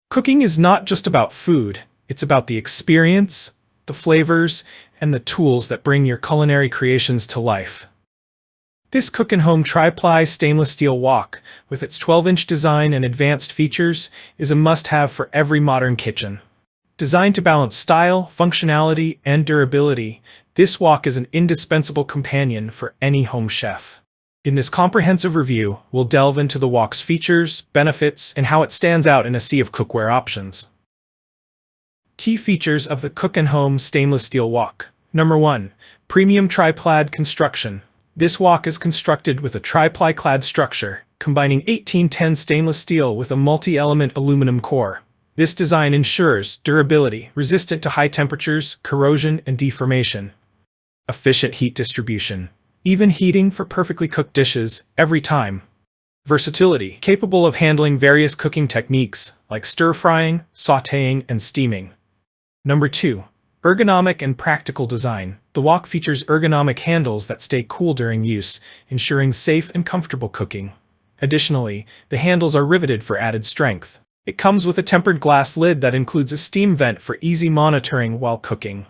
Cooking is not just about food, it's about the experience, the flavors, and the tools that bring your culinary creations to life. This cook-and-home Tri-Ply stainless steel wok, with its 12-inch design and advanced features, is a must-have for every modern kitchen. Designed to balance style, functionality, and durability, this wok is an indispensable companion for any home chef. In this comprehensive review, we'll delve into the wok's features, benefits, and how it stands out in a sea of cookware options. Key features of the cook-and-home stainless steel wok. Number 1. Premium Tri-Ply construction. This wok is constructed with a Tri-Ply clad structure, combining 1810 stainless steel with a multi-element aluminum core. This design ensures durability, resistant to high temperatures, corrosion, and deformation. Efficient heat distribution. Even heating for perfectly cooked dishes every time. Versatility, capable of handling various cooking techniques like stir-frying, sautéing, and steaming. Number 2. Ergonomic and practical design. The wok features ergonomic handles that stay cool during use, ensuring safe and comfortable cooking. Additionally, the handles are riveted for added strength. It comes with a tempered glass lid that includes a steam vent for easy monitoring while cooking.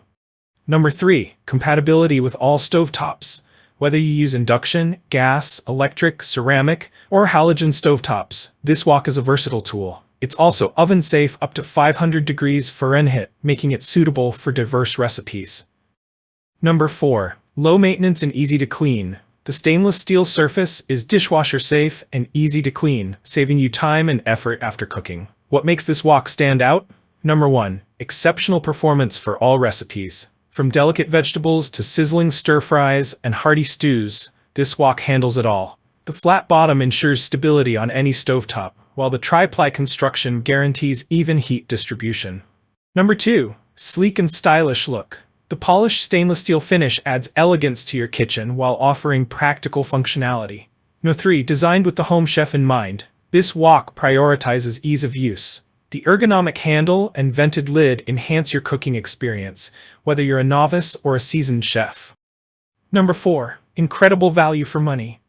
Number 3. Compatibility with all stovetops. Whether you use induction, gas, electric, ceramic, or halogen stovetops, this wok is a versatile tool. It's also oven-safe up to 500 degrees Fahrenheit, making it suitable for diverse recipes. Number 4. Low maintenance and easy to clean. The stainless steel surface is dishwasher-safe and easy to clean, saving you time and effort after cooking. What makes this wok stand out? Number 1. Exceptional performance for all recipes. From delicate vegetables to sizzling stir-fries and hearty stews, this wok handles it all. The flat bottom ensures stability on any stovetop, while the Tri-Ply construction guarantees even heat distribution. Number 2. Sleek and stylish look. The polished stainless steel finish adds elegance to your kitchen while offering practical functionality. Number 3. Designed with the home chef in mind, this wok prioritizes ease of use. The ergonomic handle and vented lid enhance your cooking experience, whether you're a novice or a seasoned chef. Number 4. Incredible value for money.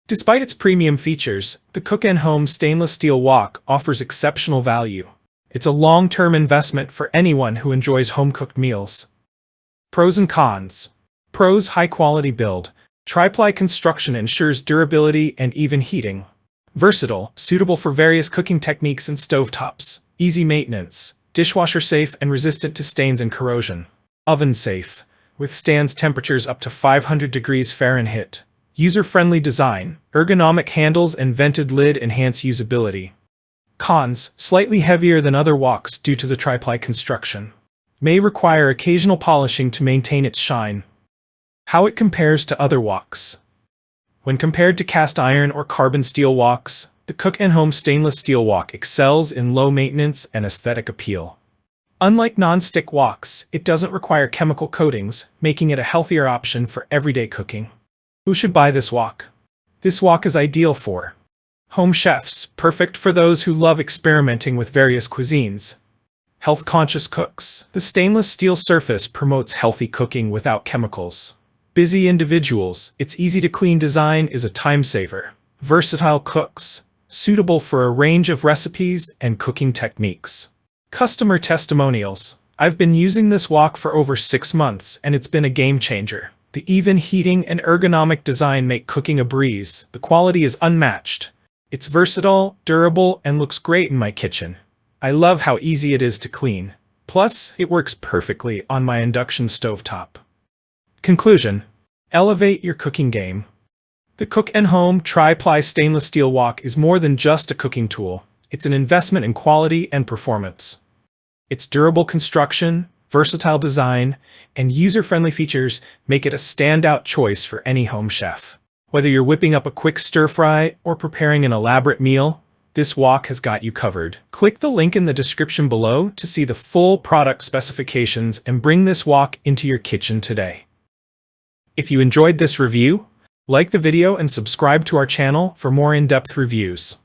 Despite its premium features, the cook-and-home stainless steel wok offers exceptional value. It's a long-term investment for anyone who enjoys home-cooked meals. Pros and cons. Pros: high-quality build. Tri-Ply construction ensures durability and even heating. Versatile, suitable for various cooking techniques and stovetops. Easy maintenance, dishwasher-safe and resistant to stains and corrosion. Oven-safe, withstands temperatures up to 500 degrees Fahrenheit. User-friendly design, ergonomic handles and vented lid enhance usability. Cons: slightly heavier than other woks due to the Tri-Ply construction. May require occasional polishing to maintain its shine. How it compares to other woks. When compared to cast iron or carbon steel woks, the cook-and-home stainless steel wok excels in low maintenance and aesthetic appeal. Unlike non-stick woks, it doesn't require chemical coatings, making it a healthier option for everyday cooking. Who should buy this wok? This wok is ideal for home chefs, perfect for those who love experimenting with various cuisines. Health-conscious cooks. The stainless steel surface promotes healthy cooking without chemicals. Busy individuals, its easy-to-clean design is a time-saver. Versatile cooks, suitable for a range of recipes and cooking techniques. Customer testimonials. I've been using this wok for over 6 months, and it's been a game-changer. The even heating and ergonomic design make cooking a breeze. The quality is unmatched. It's versatile, durable, and looks great in my kitchen. I love how easy it is to clean. Plus, it works perfectly on my induction stovetop. Conclusion: elevate your cooking game. The cook-and-home Tri-Ply stainless steel wok is more than just a cooking tool. It's an investment in quality and performance. Its durable construction, versatile design, and user-friendly features make it a standout choice for any home chef. Whether you're whipping up a quick stir-fry or preparing an elaborate meal, this wok has got you covered. Click the link in the description below to see the full product specifications and bring this wok into your kitchen today. If you enjoyed this review, like the video and subscribe to our channel for more in-depth reviews.